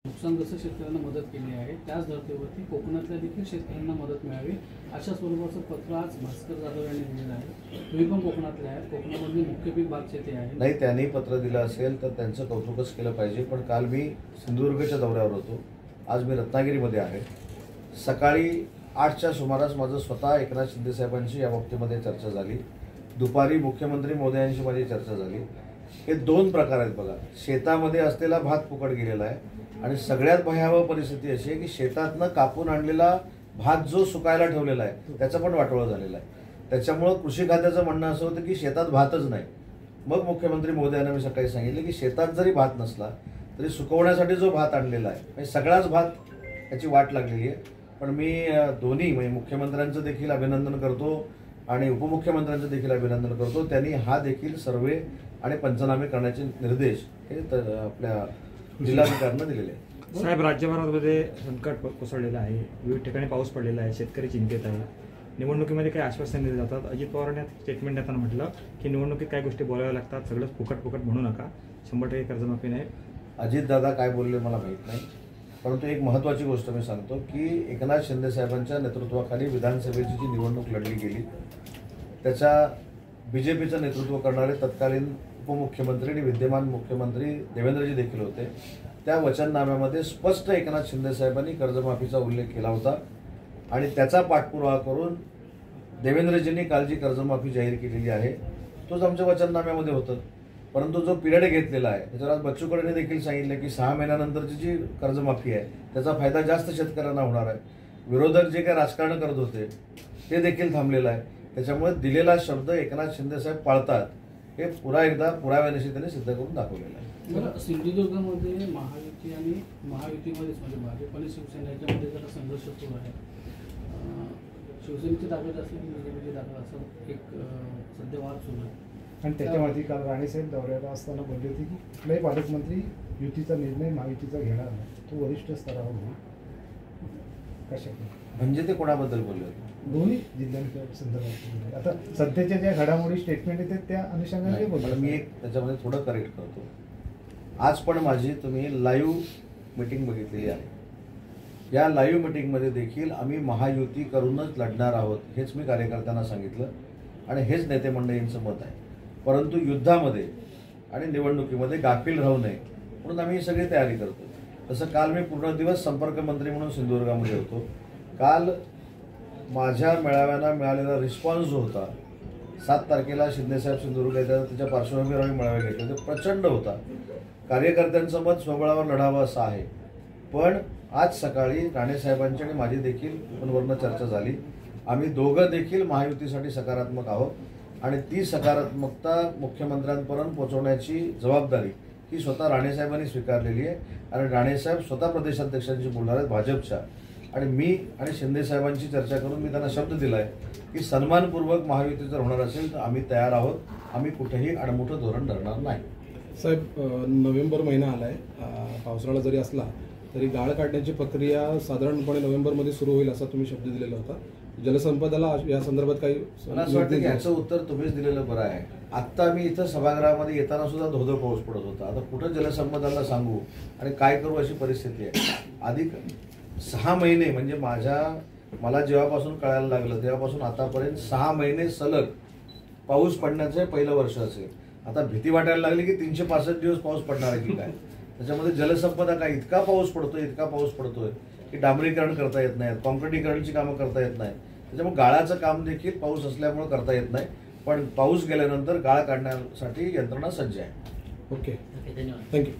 नुकसानग्रस्त शेतकऱ्यांना मदत केली आहे, त्याच धर्तीवरती कोकणातल्या देखील शेतकऱ्यांना मदत मिळावी अशा स्वरूपाचं पत्र आज भास्कर जाधव यांनी दिलेलं आहे। तुम्ही पण कोकणातले आहेत, कोकणामध्ये मुख्य पीक भात शेती आहे। नाही, त्यांनी पत्र दिलं असेल तर त्यांचं कौतुकच केलं पाहिजे। पण काल मी सिंधुदुर्गच्या दौऱ्यावर होतो, आज मी रत्नागिरीमध्ये आहे। सकाळी 8च्या सुमारास माझं स्वतः एकनाथ शिंदे साहेबांशी या बाबतीमध्ये चर्चा झाली। दुपारी मुख्यमंत्री महोदयांशी माझी चर्चा झाली। हे दोन प्रकार आहेत बघा। शेतामध्ये असलेला भात फुकट गेलेला आहे आणि सगळ्यात भयावह परिस्थिती अशी आहे की शेतातनं कापून आणलेला भात जो सुकायला ठेवलेला आहे त्याचं पण वाटोळं झालेलं आहे। त्याच्यामुळं कृषी खात्याचं म्हणणं असं होतं की शेतात भातच नाही। मग मुख्यमंत्री महोदयांना मी सकाळी सांगितलं की शेतात जरी भात नसला तरी सुकवण्यासाठी जो भात आणलेला आहे म्हणजे सगळाच भात याची वाट लागलेली आहे। पण मी दोन्ही म्हणजे मुख्यमंत्र्यांचं देखील अभिनंदन करतो आणि उपमुख्यमंत्र्यांचं देखील अभिनंदन करतो। त्यांनी हा देखील सर्वे आणि पंचनामे करण्याचे निर्देश हे आपल्या जिल्हाधिकाऱ्यांना दिलेले आहे। साहेब, राज्यभरामध्ये संकट कोसळलेलं आहे, विविध ठिकाणी पाऊस पडलेला आहे, शेतकरी चिंतेत आहे। निवडणुकीमध्ये काही आश्वासन दिले जातात। अजित पवारांनी स्टेटमेंट देताना म्हटलं की निवडणुकीत काही गोष्टी बोलाव्या लागतात, सगळंच फुकट म्हणू नका, 100% कर्जमाफी नाही। अजितदादा काय बोलले मला माहीत नाही, परंतु एक महत्त्वाची गोष्ट मी सांगतो की एकनाथ शिंदे साहेबांच्या नेतृत्वाखाली विधानसभेची जी निवडणूक लढली गेली त्याच्या बीजेपीचं नेतृत्व करणारे तत्कालीन उपमुख्यमंत्री आणि विद्यमान मुख्यमंत्री देवेंद्रजी देखील होते। त्या वचननाम्यामध्ये स्पष्ट एकनाथ शिंदे साहेबांनी कर्जमाफीचा उल्लेख केला होता आणि त्याचा पाठपुरावा करून देवेंद्रजींनी काल जी कर्जमाफी जाहीर केलेली आहे तोच आमच्या वचननाम्यामध्ये होतं। परंतु जो पिरियड घेतलेला आहे त्याच्यावर आज बच्चू कडूंनी देखील सांगितलं की 6 महिन्यानंतरची जी कर्जमाफी आहे त्याचा फायदा जास्त शेतकऱ्यांना होणार आहे। विरोधक जे काही राजकारण करत होते ते देखील थांबलेलं आहे। त्याच्यामुळे दिलेला शब्द एकनाथ शिंदे साहेब पाळतात हे पुन्हा एकदा पुराव्यानिशी त्यांनी सिद्ध करून दाखवलेलं आहे। बरं, सिंधुदुर्गमध्ये महायुती आणि महायुतीमध्येच म्हणजे भाजप आणि शिवसेना याच्यामध्ये जरा संघर्ष सुरू आहे। शिवसेनेची ताकद असली की बीजेपीची ताकद असं एक सध्या वाद सुरू आहे आणि त्याच्यावरती काल राणेसाहेब दौऱ्याला असताना बोलले होते की कुठलाही पालकमंत्री युतीचा निर्णय महायुतीचा घेणार नाही, तो वरिष्ठ स्तरावर होईल। कशा म्हणजे ते कोणाबद्दल बोलले होते? दोन्ही जिल्ह्यांच्या संदर्भात आता सध्याच्या ज्या घडामोडी स्टेटमेंट येतात त्या अनुषंगाने बोलतो। मी एक त्याच्यामध्ये थोडं करेक्ट करतो। आज पण माझी तुम्ही लाईव्ह मीटिंग बघितलेली आहे। या लाईव्ह मीटिंगमध्ये देखील आम्ही महायुती करूनच लढणार आहोत हेच मी कार्यकर्त्यांना सांगितलं आणि हेच नेते मंडळींचं मत आहे। परंतु युद्धामध्ये आणि निवडणुकीमध्ये गाफील राहू नये म्हणून आम्ही ही सगळी तयारी करतो। तसं काल मी पूर्ण दिवस संपर्क मंत्री म्हणून सिंधुदुर्गामध्ये होतो। काल माझ्या मेळाव्यांना मिळालेला रिस्पॉन्स जो होता, 7 तारखेला शिंदेसाहेब सिंधुदुर्ग येतात त्याच्या पार्श्वभूमीवर आम्ही मेळावे घेतले, ते प्रचंड होता। कार्यकर्त्यांचं मत स्वबळावर लढावं असं आहे। पण आज सकाळी राणेसाहेबांची आणि माझी देखील फोनवरनं चर्चा झाली। आम्ही दोघं देखील महायुतीसाठी सकारात्मक आहोत आणि ती सकारात्मकता मुख्यमंत्र्यांपर्यंत पोहोचवण्याची जबाबदारी ही स्वतः राणेसाहेबांनी स्वीकारलेली आहे आणि राणेसाहेब स्वतः प्रदेशाध्यक्षांशी बोलणार आहेत भाजपच्या। आणि मी आणि शिंदे साहेबांची चर्चा करून मी त्यांना शब्द दिला आहे की सन्मानपूर्वक महायुती जर होणार असेल तर आम्ही तयार आहोत, आम्ही कुठेही आडमुठं धोरण धरणार नाही। साहेब, नोव्हेंबर महिना आलाय, पावसाळा जरी असला तरी गाळ काढण्याची प्रक्रिया साधारणपणे नोव्हेंबरमध्ये सुरू होईल असा तुम्ही शब्द दिलेला होता। जलसंपदाला या संदर्भात काही मला असं वाटतं की याचं उत्तर तुम्हीच दिलेलं बरं आहे। आत्ता मी इथं सभागृहामध्ये येताना सुद्धा धोधो पाऊस पडत होता। आता कुठं जलसंपदाला सांगू आणि काय करू अशी परिस्थिती आहे। अधिक 6 महिने म्हणजे मला जेव्हापासून कळायला लागलं तेव्हापासून आतापर्यंत 6 महिने सलग पाऊस पडण्याचं पहिलं वर्ष असेल। आता भीती वाटायला लागली की 365 दिवस पाऊस पडणार आहे की काय। त्याच्यामध्ये जलसंपदा काय इतका पाऊस पडतोय की डांबरीकरण करता येत नाही, कॉन्क्रिटीकरणची कामं करता येत नाही। त्याच्यामुळे गाळाचं काम देखील पाऊस असल्यामुळे करता येत नाही, पण पाऊस गेल्यानंतर गाळ काढण्यासाठी यंत्रणा सज्ज आहे। ओके, धन्यवाद, थँक्यू।